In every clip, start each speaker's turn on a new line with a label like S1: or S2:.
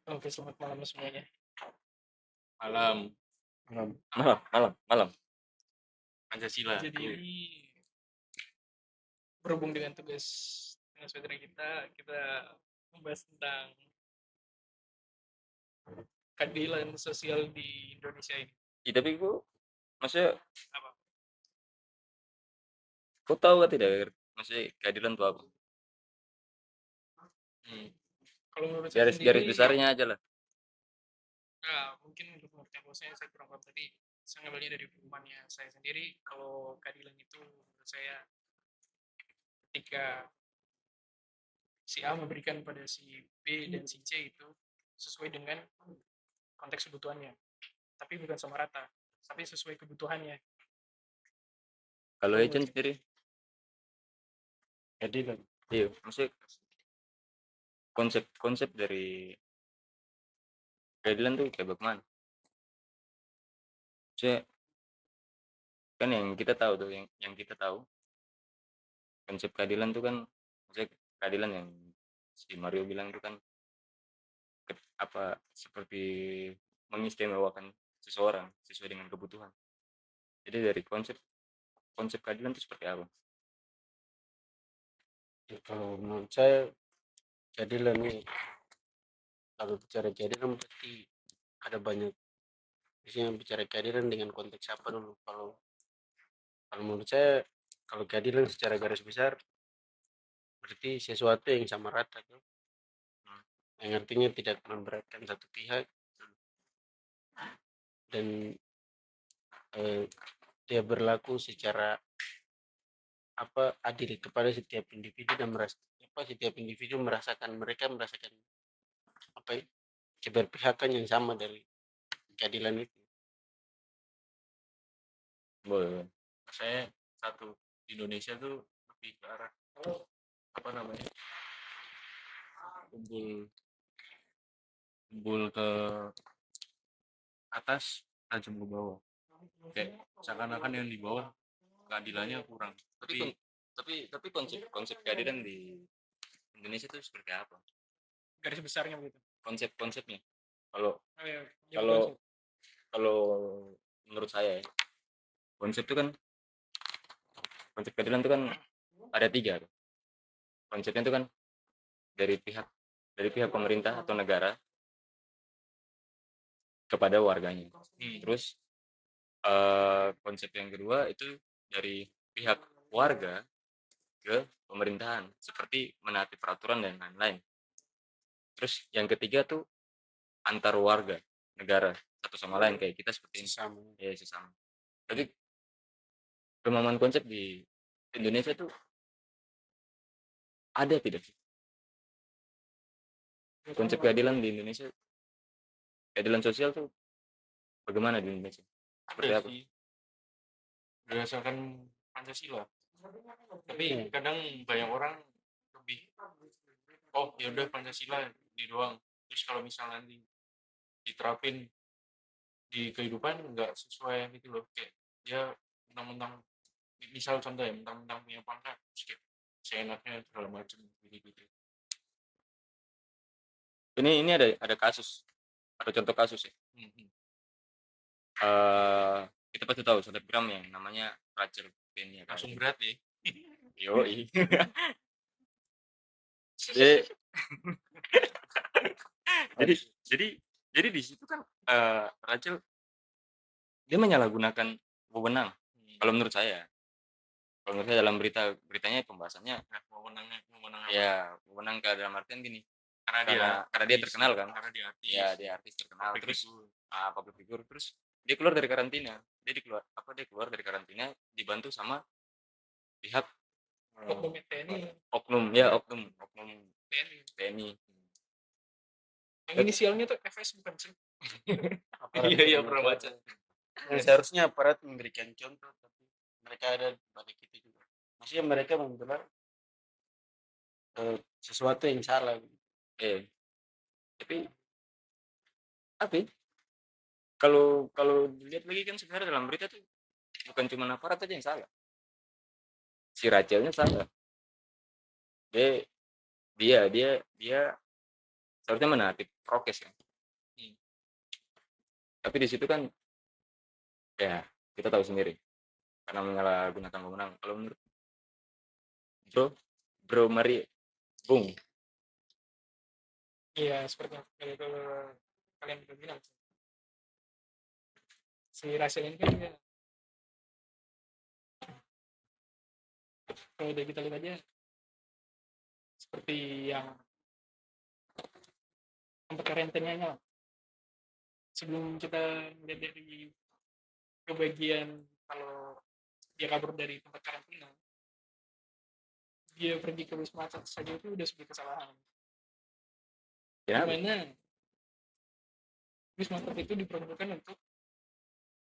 S1: Oke, selamat malam semuanya.
S2: Malam.
S3: Malam.
S4: Malam.
S2: Pancasila.
S1: Jadi ini berhubung dengan tugas saudara kita membahas tentang keadilan sosial di Indonesia ini.
S4: Tapi gua maksudnya
S1: Apa?
S4: kau tahu gak tidak maksudnya keadilan itu apa?
S2: Hmm.
S1: Kalau menurut saya
S4: Garis
S1: sendiri,
S4: besarnya aja lah.
S1: mungkin untuk pengertian bahwasanya saya kurang paham tadi. Saya ngambilnya dari pengumumannya saya sendiri. Kalau keadilan itu menurut saya ketika si A memberikan pada si B dan si C itu sesuai dengan konteks kebutuhannya, tapi bukan sama rata, tapi sesuai kebutuhannya.
S4: Kalau
S1: Kalau
S4: agent
S1: menurut saya,
S4: sendiri,
S3: Keadilan.
S4: iya, maksudnya konsep dari keadilan tuh kayak bagaimana? Maksudnya kan yang kita tahu tuh, yang kita tahu konsep keadilan tuh kan, maksudnya keadilan yang si Mario bilang itu kan seperti mengistimewakan seseorang sesuai dengan kebutuhan. Jadi dari konsep konsep keadilan itu seperti apa?
S3: Ya, kalau menurut saya keadilan ini, kalau bicara keadilan berarti ada banyak. Biasanya bicara keadilan dengan konteks apa dulu? Kalau kalau menurut saya, kalau keadilan secara garis besar berarti sesuatu yang sama rata tuh. Yang artinya tidak memberatkan satu pihak dan eh, dia berlaku secara adil kepada setiap individu dan setiap individu mereka merasakan apa ya, keberpihakan yang sama dari keadilan itu.
S4: Boleh.
S2: Saya satu di Indonesia tuh lebih ke arah apa namanya, kumpul kumpul ke atas, tajam ke bawah. Kayak seakan-akan yang di bawah keadilannya kurang.
S4: Tapi
S2: Tapi
S4: tapi konsep keadilan di Indonesia itu seperti apa?
S1: garis besarnya begitu.
S4: Konsepnya. Kalau
S1: Oh, ya, jadi
S4: kalau
S1: konsep.
S4: kalau menurut saya ya, konsep keadilan itu kan ada tiga tuh. Konsepnya itu kan dari pihak pemerintah atau negara kepada warganya. Terus konsep yang kedua itu dari pihak warga ke pemerintahan seperti menaati peraturan dan lain-lain. Terus yang ketiga tuh antar warga negara satu sama lain kayak kita seperti ini.
S3: Sesama.
S4: Ya sesama. Tapi pemahaman konsep di Indonesia tuh ada tidak sih? Konsep keadilan di Indonesia, keadilan sosial tuh bagaimana di Indonesia? Seperti
S2: ada
S4: apa?
S2: sih berdasarkan Pancasila. Tapi kadang banyak orang lebih, oh ya udah Pancasila di doang. Terus kalau misalnya nanti diterapin di kehidupan nggak sesuai gitu loh, kayak dia mentang-mentang, misal contoh ya, mentang-mentang punya pangkat terus kayak seenaknya segala macam gitu.
S4: Ini ada kasus, ada contoh kasus ya.
S2: Hmm.
S4: Eh kita pasti tahu selebgram yang namanya Rachel Penny ya kan.
S2: Langsung berat ya.
S4: Yoi. jadi jadi jadi jadi di situ kan Rachel dia menyalahgunakan wewenang. Kalau menurut saya dalam beritanya pembahasannya
S2: Nah, wewenang apa?
S4: ya wewenang ke dalam artian gini,
S2: Karena
S4: dia terkenal kan,
S2: karena dia artis,
S4: ya dia artis terkenal,
S2: public
S4: terus
S2: figure.
S4: public figure, terus dia keluar dari karantina, dia keluar dari karantina dibantu sama pihak
S1: Oknum TNI,
S4: oknum
S1: TNI.
S4: TNI.
S1: Yang inisialnya tuh FS bukan sih?
S2: Iya pernah baca.
S3: Seharusnya aparat memberikan contoh, tapi mereka ada balik itu juga. Maksudnya mereka membela sesuatu yang salah.
S4: Eh, tapi tapi kalau dilihat lagi kan sebenarnya dalam berita tuh bukan cuma aparat aja yang salah, si Rachelnya salah. Dia dia dia dia seharusnya menaati prokes kan. Tapi di situ kan ya kita tahu sendiri karena menyalahgunakan wewenang. Kalau menurut Bro, Bro Mari Bung,
S1: Iya, seperti yang kalian udah bilang. Si Rachel ini kan dia, kalau udah kita lihat aja seperti yang tempat karantinanya lah. Sebelum kita lihat dari kebagian kalau dia kabur dari tempat karantina, dia pergi ke wisma atlet saja itu udah sebuah kesalahan.
S4: kenapa?
S1: Dimana wisma atlet itu diperuntukkan untuk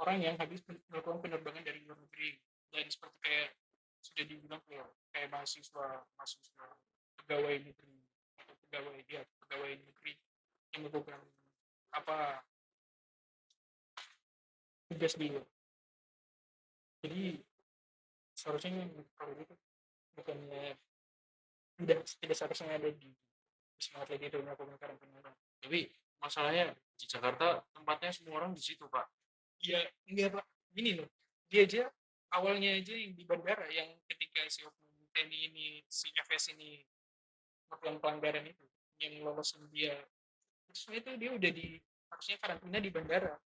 S1: orang yang habis melakukan penerbangan dari luar negeri, dan seperti kayak sudah dibilang kayak mahasiswa pegawai negeri atau pegawai negeri yang melakukan apa tugas di luar. Jadi seharusnya kalau itu bukannya tidak seharusnya ada di wisma atlet itu melakukan karantina.
S2: Tapi masalahnya di Jakarta tempatnya semua orang di situ, Pak.
S1: Ya enggak pak, gini loh, dia aja awalnya aja yang di bandara yang ketika si oknum TNI ini, si FS ini melakukan pelanggaran itu, yang lolosin dia, terus itu dia udah harusnya karantina di bandara,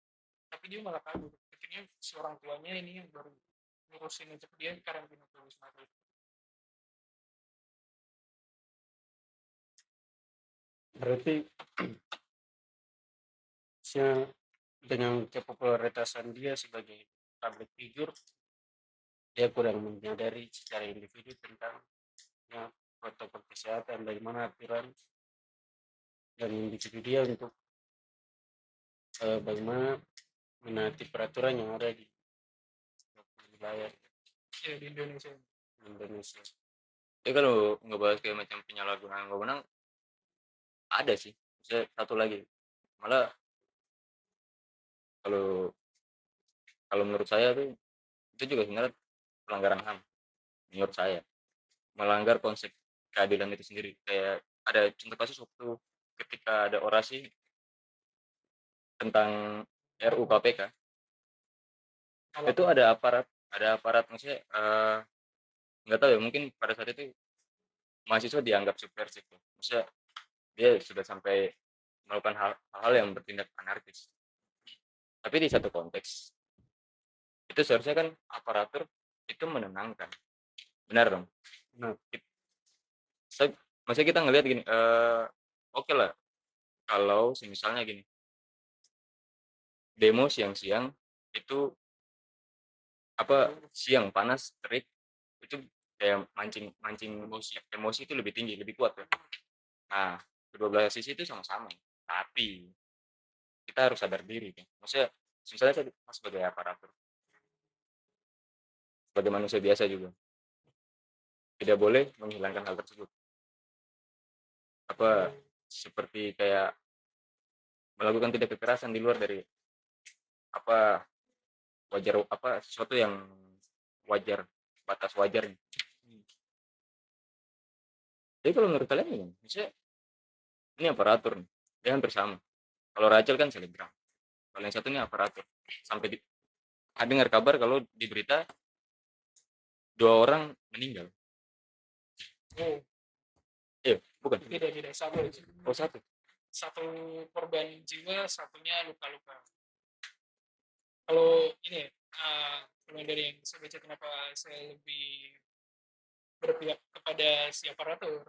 S1: tapi dia malah kabur. Akhirnya si orang tuanya ini yang baru ngurusin untuk dia karantina ke wisma atlet.
S3: Berarti dengan kepopuleritasan dia sebagai public figure, dia kurang menyadari secara individu tentang protokol kesehatan, bagaimana aturan dan individu dia untuk bagaimana menaati peraturan yang ada di wilayah
S1: Ya di Indonesia.
S3: Indonesia.
S4: Tapi kalau ngebahas kayak macam penyalahgunaan wewenang ada sih. Saya satu lagi. Malah kalau kalau menurut saya tuh itu juga sebenarnya pelanggaran HAM menurut saya. Melanggar konsep keadilan itu sendiri. Kayak ada contoh kasus waktu ketika ada orasi tentang RUU KPK, itu ada aparat maksudnya nggak tahu ya, mungkin pada saat itu mahasiswa dianggap subversif ya. Maksudnya dia sudah sampai melakukan hal-hal yang bertindak anarkis. Tapi di satu konteks itu seharusnya kan aparatur itu menenangkan, benar dong?
S3: Nah,
S4: Maksudnya kita ngelihat gini, oke lah kalau misalnya gini, demo siang-siang itu apa siang panas terik itu kayak mancing mancing emosi itu lebih tinggi lebih kuat ya. Nah kedua belah sisi itu sama-sama, tapi kita harus sadar diri kan. Maksudnya misalnya saya sebagai aparatur, sebagai manusia biasa juga tidak boleh menghilangkan hal tersebut, apa seperti kayak melakukan tindak kekerasan di luar dari apa wajar, apa sesuatu yang wajar, batas wajarnya. Jadi kalau menurut kalian gimana? Misalnya ini aparatur nih, dia hampir sama. Kalau Rachel kan selebgram, kalau yang satu ini aparatur. Sampai dengar kabar kalau di berita 2 orang meninggal.
S1: Oh,
S4: Iya, bukan?
S1: tidak satu
S4: Oh satu.
S1: satu korban jiwa, satunya luka-luka. Kalau ini kalau dari yang saya baca, kenapa saya lebih berpihak kepada si aparatur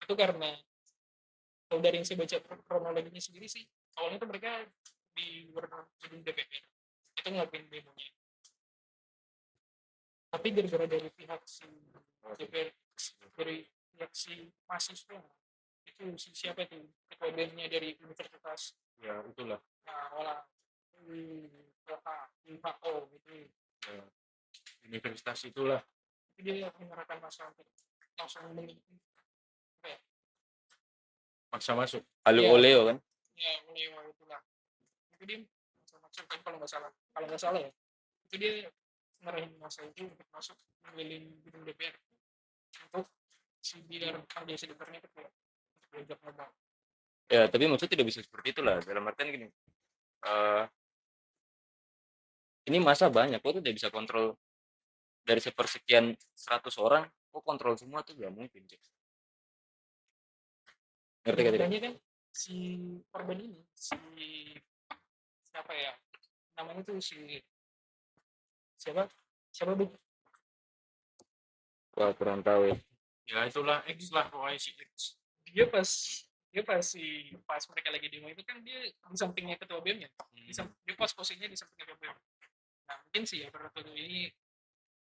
S1: itu karena kalau dari yang saya baca kronologinya sendiri sih, awalnya tuh mereka di luar gedung DPR itu ngelakuin demonya, tapi gara-gara dari pihak si DPR, dari pihak si mahasiswa itu, si siapa itu ketua BEM-nya dari universitas,
S3: ya itulah.
S1: nah olah WHO gitu
S3: Ya, universitas itulah.
S1: itu dia mengerahkan masa untuk langsung
S3: Maksa masuk.
S4: Alu
S1: ya,
S4: oleo kan?
S1: ya mulai itulah, itu dia maksud kan kalau nggak salah ya, itu dia ngarahin masa itu untuk masuk mengelilingi gedung DPR untuk si biar audiensi DPR-nya itu kayak untuk diajak ngobrol.
S4: Ya, tapi maksudnya tidak bisa seperti itulah. Dalam artian gini, ini masa banyak, kok tidak bisa kontrol dari sepersekian 100 orang, kok kontrol semua tuh nggak mungkin, Cek. Ngerti gak tidak?
S1: Makanya kan si korban ini, si siapa ya namanya tuh, siapa siapa Bu?
S4: Wah, kurang tahu ya.
S2: Ya itulah X lah pokoknya si X.
S1: dia pas pas mereka lagi demo itu kan dia di sampingnya ketua BEM-nya, dia posisinya di samping ketua BEM. Nah mungkin sih ya Beratul ini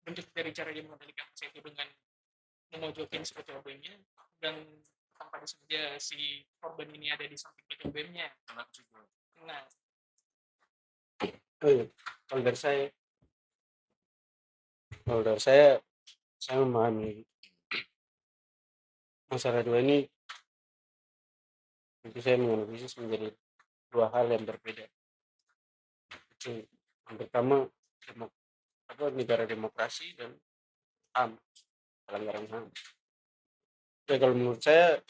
S1: bentuk dari cara dia mengendalikan masa itu dengan memojokin si ketua BEM-nya, dan tanpa disengaja si korban ini ada di samping ketua BEM-nya.
S2: Anak juga.
S1: Nah
S3: Oh iya, kalau dari saya memahami masalah dua ini, tentu saya menganalisis menjadi dua hal yang berbeda. Itu yang pertama, negara demokrasi dan HAM, pelanggaran HAM. Ya, kalau menurut saya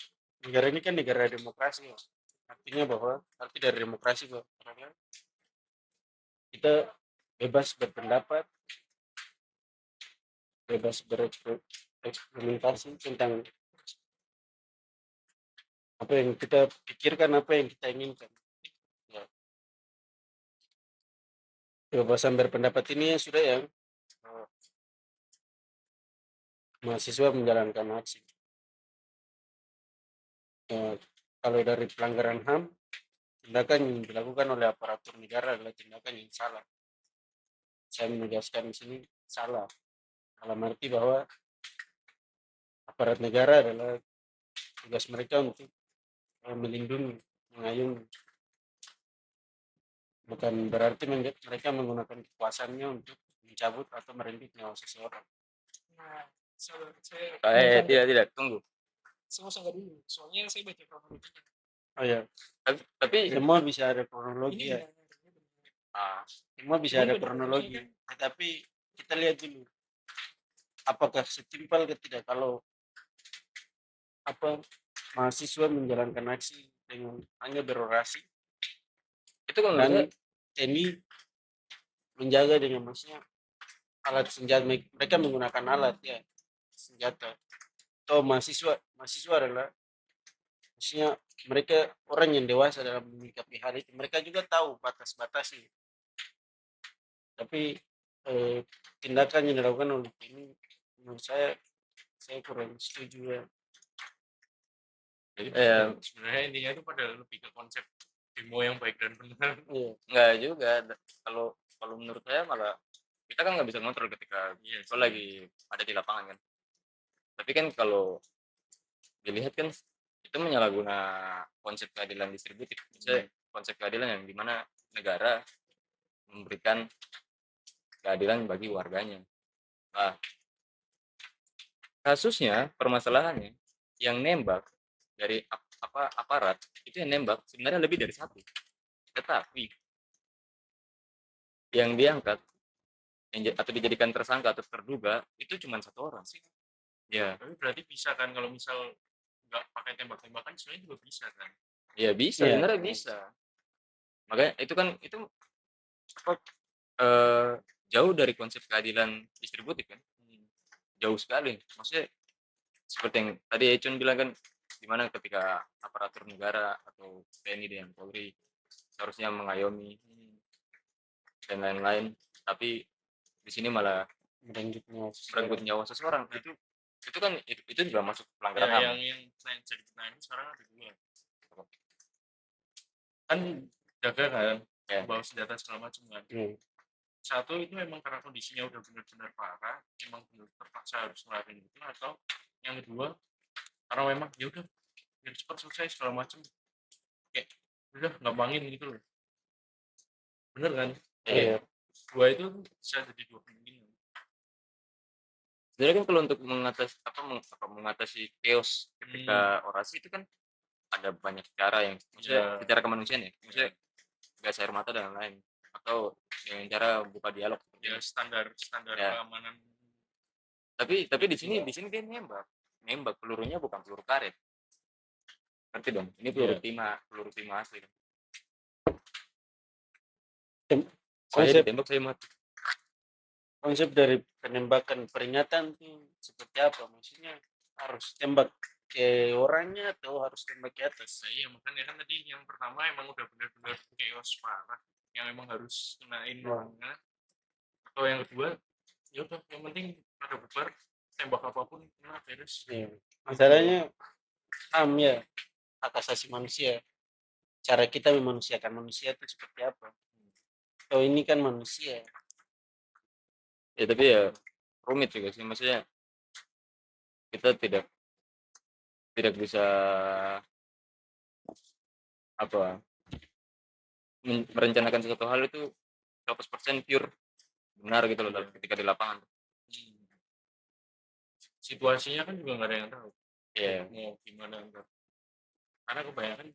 S3: negara ini kan negara demokrasi, ya. Artinya bahwa arti dari demokrasi bahwa kita bebas berpendapat, bebas bereksperimentasi tentang apa yang kita pikirkan, apa yang kita inginkan. Ya. Kebebasan berpendapat ini sudah yang mahasiswa menjalankan aksi. Kalau dari pelanggaran HAM, tindakan yang dilakukan oleh aparatur negara adalah tindakan yang salah. Saya menegaskan di sini salah. Dalam arti bahwa aparat negara adalah tugas mereka untuk melindungi, mengayomi. Bukan berarti mereka menggunakan kekuasaannya untuk mencabut atau merenggut nyawa seseorang.
S1: nah saya
S4: Tidak, tunggu.
S1: saya mau sanggah dulu soalnya saya baca kronologinya.
S3: Oh ya,
S4: Tapi
S3: semua bisa ada kronologi
S1: Ini
S3: ya.
S1: benar.
S3: Semua bisa
S1: Cuman
S3: ada
S1: pada
S3: kronologi.
S1: kan
S3: Tetapi kita lihat dulu, apakah setimpal tidak kalau mahasiswa menjalankan aksi dengan hanya berorasi
S4: itu kalau menurut
S3: dan
S4: saya,
S3: TNI menjaga dengan maksudnya alat senjata, mereka menggunakan alat ya senjata. Atau mahasiswa adalah maksudnya mereka orang yang dewasa dalam menyikapi hal itu, mereka juga tahu batas-batasnya. Tapi tindakan yang dilakukan oleh ini menurut saya kurang setuju ya.
S2: Jadi sebenarnya intinya itu pada lebih ke konsep demo yang baik dan benar.
S3: Iya.
S4: nggak juga. Kalau menurut saya malah kita kan nggak bisa ngontrol ketika itu lagi ada di lapangan kan. Tapi kan kalau dilihat kan itu menyalahguna konsep keadilan distributif. Maksudnya konsep keadilan yang dimana negara memberikan keadilan bagi warganya. Nah, kasusnya, permasalahannya, yang nembak dari aparat itu yang nembak sebenarnya lebih dari satu. Tetapi yang diangkat atau dijadikan tersangka atau terduga itu cuma satu orang sih. Ya,
S2: Tapi berarti bisa kan kalau misal nggak pakai tembak-tembakan sebenarnya juga bisa kan?
S4: ya bisa,
S3: Iya.
S4: sebenarnya bisa. Makanya itu kan itu jauh dari konsep keadilan distributif kan. Jauh sekali. Maksudnya seperti yang tadi Ecun bilang kan, dimana ketika aparatur negara atau TNI dan Polri seharusnya mengayomi dan lain-lain, tapi di sini malah merenggut nyawa seseorang. Itu kan itu juga masuk pelanggaran
S2: Ya,
S4: HAM.
S2: yang jadi pertanyaan sekarang ada dua. Kan jaga kan, bawa senjata segala macam kan. Satu itu memang karena kondisinya udah benar-benar parah, emang benar terpaksa harus ngelakuin itu, atau yang kedua karena memang ya udah biar cepat selesai segala macam, kayak udah gampangin gitu loh. Bener kan?
S3: Iya.
S2: Dua itu bisa jadi dua kemungkinan.
S4: Sebenarnya kan kalau untuk mengatasi chaos ketika orasi itu kan ada banyak cara yang maksudnya secara kemanusiaan ya, maksudnya gas air mata dan lain-lain, atau yang cara buka dialog
S2: Ya standar
S4: ya.
S2: keamanan.
S4: Tapi di sini dia nembak pelurunya bukan peluru karet. Ngerti dong? Ini
S3: Iya.
S4: peluru timah asli.
S3: Tem-
S4: Saya
S3: Konsep
S4: ditembak saya mati.
S3: konsep dari penembakan peringatan tuh seperti apa? Maksudnya harus tembak ke orangnya atau harus tembak ke atas?
S2: Iya, makanya kan tadi yang pertama emang udah benar-benar chaos parah, yang emang harus kenain
S3: Oh.
S2: orangnya. Atau yang kedua, ya udah yang penting ada bubar, tembak apapun kena beres.
S3: Iya. Masalahnya HAM ya, hak asasi manusia. Cara kita memanusiakan manusia itu seperti apa? Oh ini kan manusia.
S4: Ya tapi ya rumit juga sih, maksudnya kita tidak bisa apa merencanakan sesuatu hal itu 100% pure benar gitu loh ketika di lapangan.
S2: Situasinya kan juga nggak ada yang tahu
S4: Ya,
S2: mau gimana enggak. Karena kebanyakan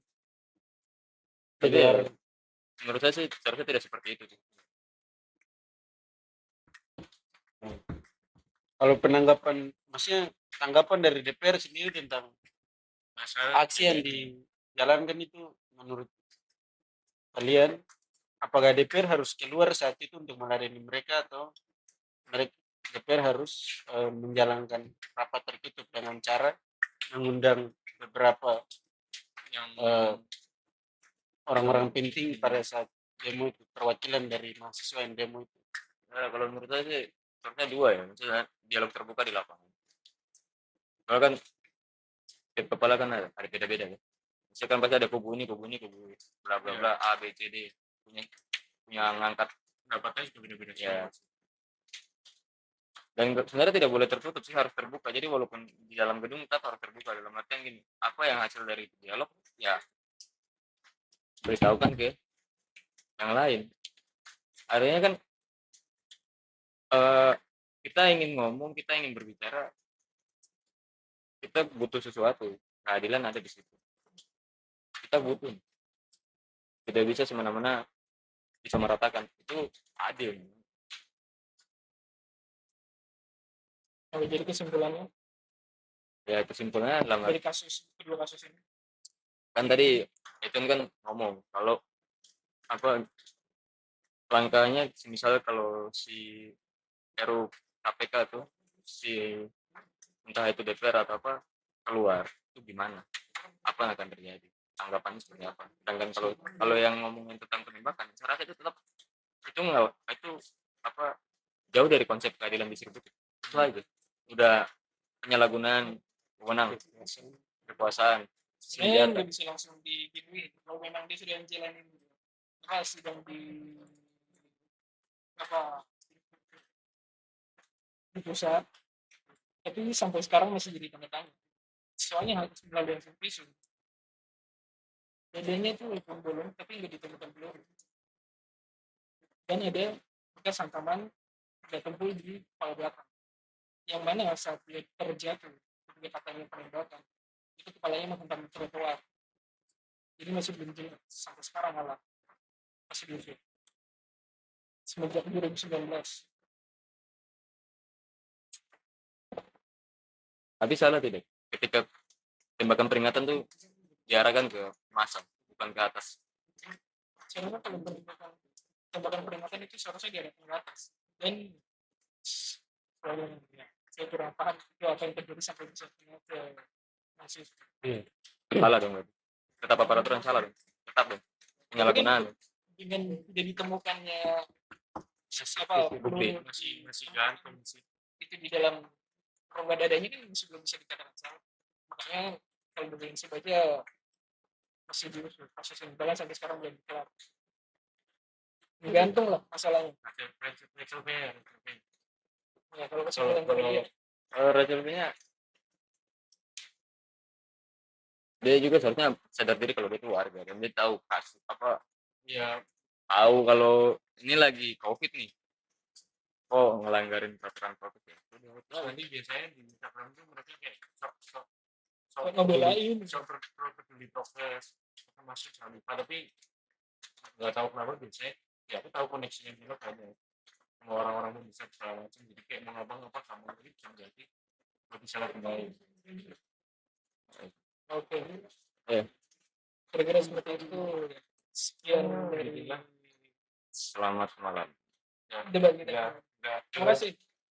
S4: tapi
S3: Keluar.
S4: ya, menurut saya sih seharusnya tidak seperti itu sih.
S3: Kalau penanggapan, maksudnya tanggapan dari DPR sendiri tentang
S2: masalah
S3: aksi yang dijalankan itu menurut kalian, apakah DPR harus keluar saat itu untuk meladeni mereka atau mereka DPR harus menjalankan rapat tertutup dengan cara mengundang beberapa
S2: yang
S3: orang-orang penting pada saat demo itu, perwakilan dari mahasiswa yang demo itu.
S4: Nah, kalau menurut saya sih seharusnya dua ya, maksudnya dialog terbuka di lapangan. Soalnya kan tiap kepala kan ada beda-beda ya. Misalkan pasti ada kubu ini, kubu bla bla bla A B C D punya punya ngangkat
S2: pendapatnya juga beda-beda
S4: ya.
S2: semua.
S4: Dan sebenarnya tidak boleh tertutup sih, harus terbuka. Jadi walaupun di dalam gedung tetap harus terbuka, dalam artian gini, apa yang hasil dari dialog ya beritahukan ke yang lain. Artinya kan kita ingin ngomong, kita ingin berbicara, kita butuh sesuatu, keadilan ada di situ. Kita butuh, tidak bisa semena-mena disamaratakan, itu adil.
S1: Kalau jadi kesimpulannya
S4: Ya kesimpulannya dalam
S1: dari kedua kasus ini,
S4: kan tadi itu kan ngomong kalau apa langkahnya misalnya kalau si RUU KPK tuh si entah itu DPR atau apa keluar itu gimana, apa yang akan terjadi, tanggapannya seperti apa. Sedangkan kalau yang ngomongin tentang penembakan saya rasa itu tetap itu nggak itu apa jauh dari konsep keadilan distributif itu aja, udah penyalahgunaan wewenang kekuasaan
S1: sebenarnya
S4: senjata.
S1: nggak bisa langsung digituin. Kalau memang dia sudah jalanin keras sedang di apa di pusat, tapi sampai sekarang masih jadi tanda tanya. Soalnya harus melalui visum. Dadanya itu walaupun bolong, tapi nggak ditemukan peluru. Dan ada bekas hantaman benda tumpul di kepala belakang. Yang mana saat dia terjatuh, ketika katanya penembakan, itu kepalanya menghantam trotoar. Jadi masih belum jelas sampai sekarang malah masih belum jelas. Semenjak 2019.
S4: Tapi salah tidak ketika tembakan peringatan tuh diarahkan ke massa bukan ke atas.
S1: Sebenarnya kalau tembakan peringatan itu seharusnya diarahkan ke atas. Dan saya kurang paham itu apa yang terjadi sampai bisa ke mahasiswa.
S4: Salah dong berarti. Tetap peraturan salah dong, tetap dong penyalahgunaan.
S1: Dengan tidak ditemukannya apa
S4: Bukti.
S2: masih gantung sih.
S1: itu di dalam rongga dadanya kan masih belum bisa dikatakan salah. Makanya kalau dari saya baca masih di kasus yang berjalan sampai sekarang belum kelar. Gantung lah masalahnya.
S2: Rachel Fair.
S1: Ya kalau kesimpulan dari dia
S4: Rachel-nya dia juga seharusnya sadar diri kalau dia itu warga dan dia tahu kasus apa
S2: Ya,
S4: tahu kalau ini lagi COVID nih, oh ngelanggarin peraturan COVID ya.
S2: nah, nanti biasanya di Instagram itu mereka kayak sok
S1: ngebelain
S2: peduli prokes termasuk jangan lupa, tapi nggak tahu kenapa biasanya ya aku tahu koneksinya juga ada sama orang-orang yang bisa segala macam, jadi kayak mau ngabang apa kamu ini bisa jadi lebih salah kembali.
S1: oke.
S4: Eh
S1: kira-kira seperti itu. Sekian dari
S2: Alhamdulillah.
S4: Selamat malam.
S2: Ya,
S1: debat kita.
S2: nggak
S1: Terima kasih.